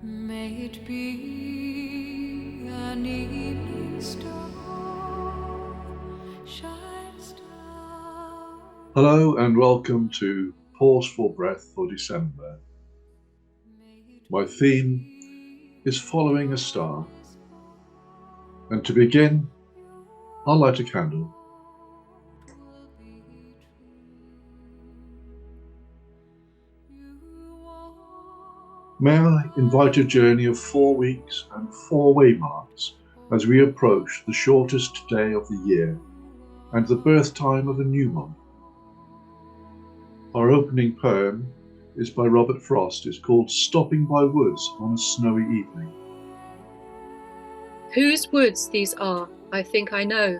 May it be an evening star, shines down. Hello and welcome to Pause for Breath for December. My theme is following a star. And to begin, I'll light a candle. May I invite a journey of 4 weeks and 4 waymarks as we approach the shortest day of the year and the birth time of a new month. Our opening poem is by Robert Frost. It's called Stopping by Woods on a Snowy Evening. Whose woods these are, I think I know.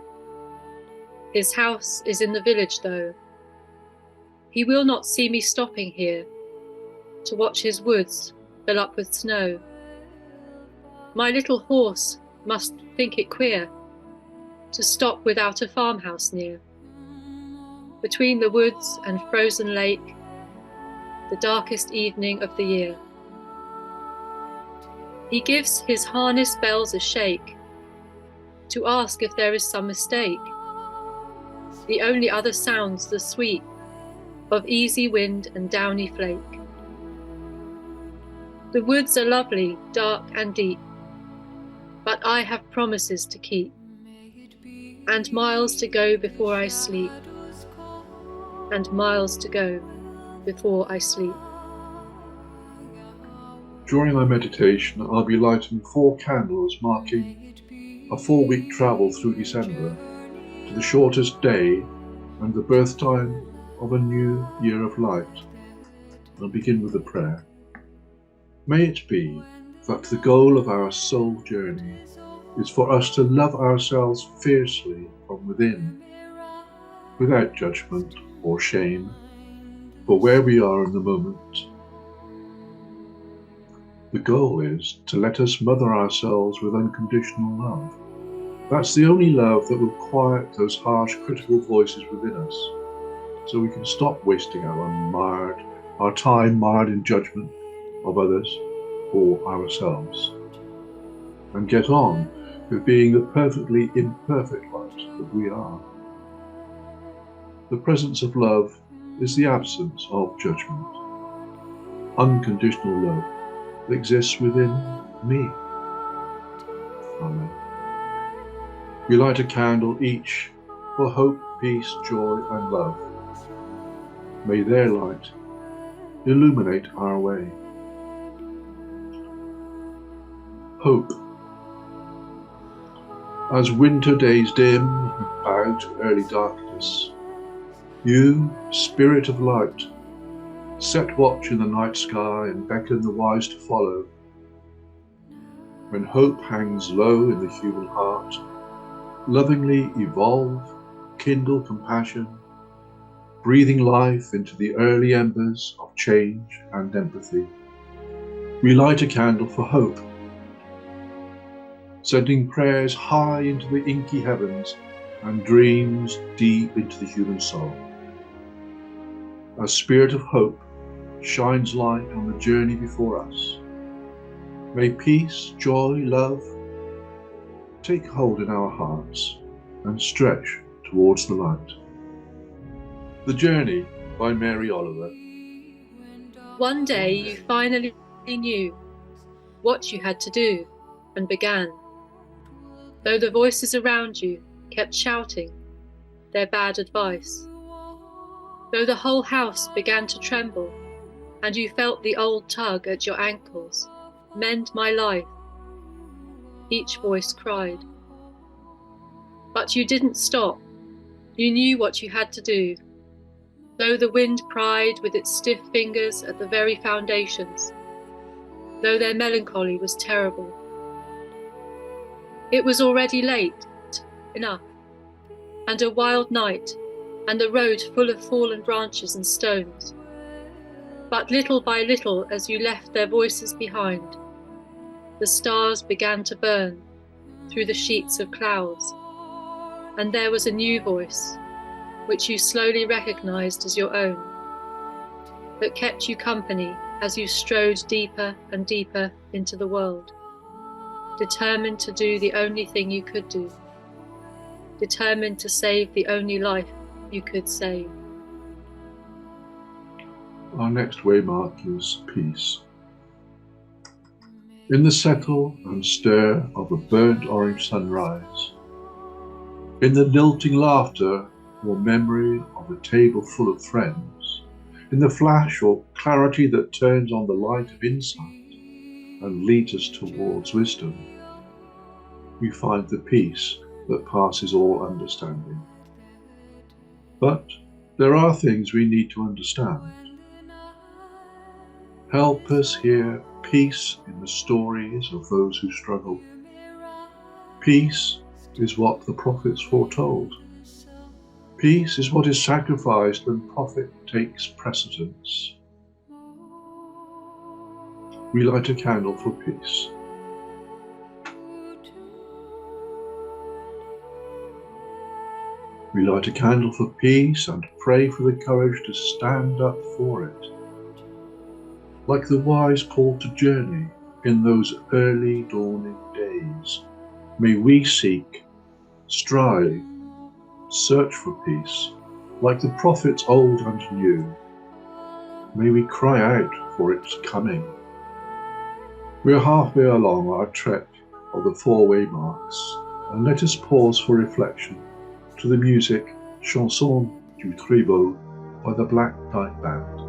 His house is in the village, though. He will not see me stopping here to watch his woods fill up with snow. My little horse must think it queer to stop without a farmhouse near. Between the woods and frozen lake, the darkest evening of the year. He gives his harness bells a shake to ask if there is some mistake. The only other sound's the sweep of easy wind and downy flake. The woods are lovely, dark and deep, but I have promises to keep, and miles to go before I sleep, and miles to go before I sleep. During my meditation, I'll be lighting 4 candles marking a 4-week travel through December to the shortest day and the birth time of a new year of light. I'll begin with a prayer. May it be that the goal of our soul journey is for us to love ourselves fiercely from within, without judgment or shame, for where we are in the moment. The goal is to let us mother ourselves with unconditional love. That's the only love that will quiet those harsh, critical voices within us, so we can stop wasting our time marred in judgment of others or ourselves, and get on with being the perfectly imperfect light that we are. The presence of love is the absence of judgment. Unconditional love that exists within me. Amen. We light a candle each for hope, peace, joy, and love. May their light illuminate our way. Hope. As winter days dim and bow to early darkness, you, Spirit of Light, set watch in the night sky and beckon the wise to follow. When hope hangs low in the human heart, lovingly evolve, kindle compassion, breathing life into the early embers of change and empathy. We light a candle for hope, sending prayers high into the inky heavens and dreams deep into the human soul. As Spirit of Hope shines light on the journey before us, may peace, joy, love take hold in our hearts and stretch towards the light. The Journey by Mary Oliver. One day you finally knew what you had to do and began, though the voices around you kept shouting their bad advice. Though the whole house began to tremble and you felt the old tug at your ankles, mend my life, each voice cried. But you didn't stop. You knew what you had to do, though the wind pried with its stiff fingers at the very foundations, though their melancholy was terrible. It was already late enough, and a wild night, and the road full of fallen branches and stones. But little by little, as you left their voices behind, the stars began to burn through the sheets of clouds, and there was a new voice, which you slowly recognized as your own, that kept you company as you strode deeper and deeper into the world, determined to do the only thing you could do, determined to save the only life you could save. Our next waymark is peace. In the settle and stir of a burnt orange sunrise, in the lilting laughter or memory of a table full of friends, in the flash or clarity that turns on the light of insight and leads us towards wisdom, we find the peace that passes all understanding. But there are things we need to understand. Help us hear peace in the stories of those who struggle. Peace is what the prophets foretold. Peace is what is sacrificed when profit takes precedence. We light a candle for peace. We light a candle for peace and pray for the courage to stand up for it. Like the wise call to journey in those early dawning days, may we seek, strive, search for peace, like the prophets old and new. May we cry out for its coming. We are halfway along our trek of the 4 waymarks, and let us pause for reflection to the music Chanson du Tribal by the Black Knight Band.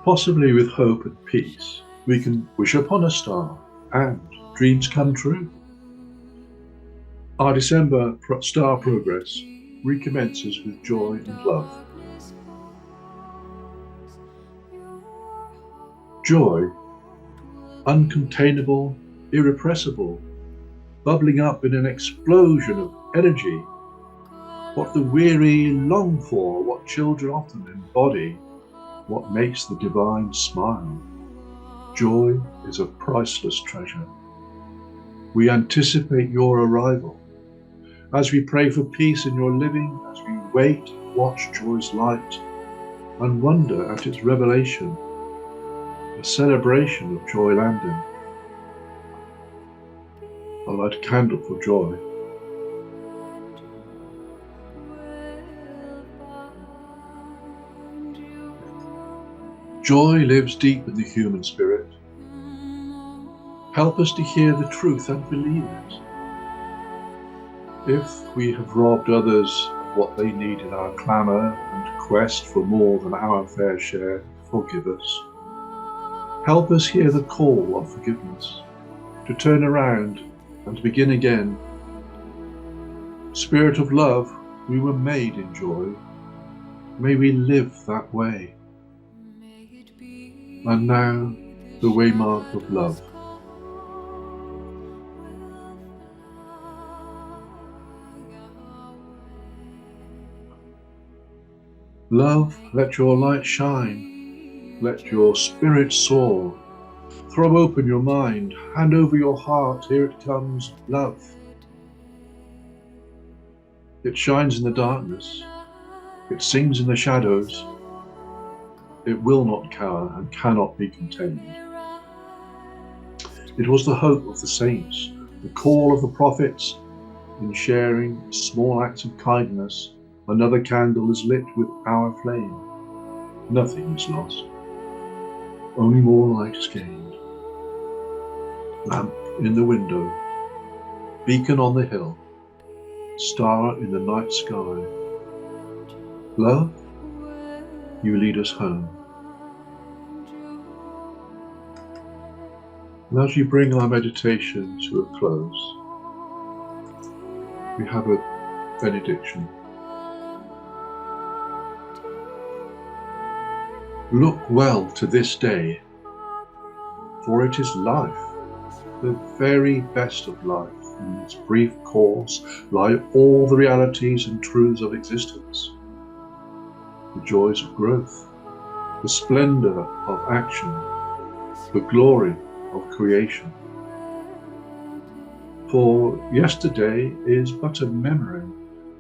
Possibly with hope and peace, we can wish upon a star and dreams come true. Our December star progress recommences with joy and love. Joy, uncontainable, irrepressible, bubbling up in an explosion of energy. What the weary long for, what children often embody, what makes the divine smile. Joy is a priceless treasure. We anticipate your arrival. As we pray for peace in your living, as we wait, watch joy's light, and wonder at its revelation, a celebration of joy landing. I light a candle for joy. Joy lives deep in the human spirit. Help us to hear the truth and believe it. If we have robbed others of what they need in our clamour and quest for more than our fair share, forgive us. Help us hear the call of forgiveness, to turn around and begin again. Spirit of love, we were made in joy. May we live that way. And now, the waymark of love. Love, let your light shine, let your spirit soar. Throw open your mind, hand over your heart, here it comes, love. It shines in the darkness, it sings in the shadows, it will not cower and cannot be contained. It was the hope of the saints, the call of the prophets. In sharing small acts of kindness, another candle is lit with our flame. Nothing is lost, only more light is gained. Lamp in the window, beacon on the hill, star in the night sky. Love, you lead us home. And as we bring our meditation to a close, we have a benediction. Look well to this day, for it is life, the very best of life. In its brief course lie all the realities and truths of existence, the joys of growth, the splendour of action, the glory of creation. For yesterday is but a memory,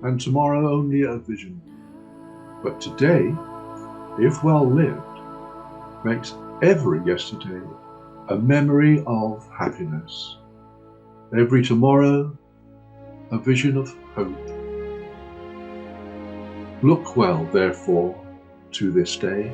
and tomorrow only a vision. But today, if well lived, makes every yesterday a memory of happiness. Every tomorrow, a vision of hope. Look well, therefore, to this day,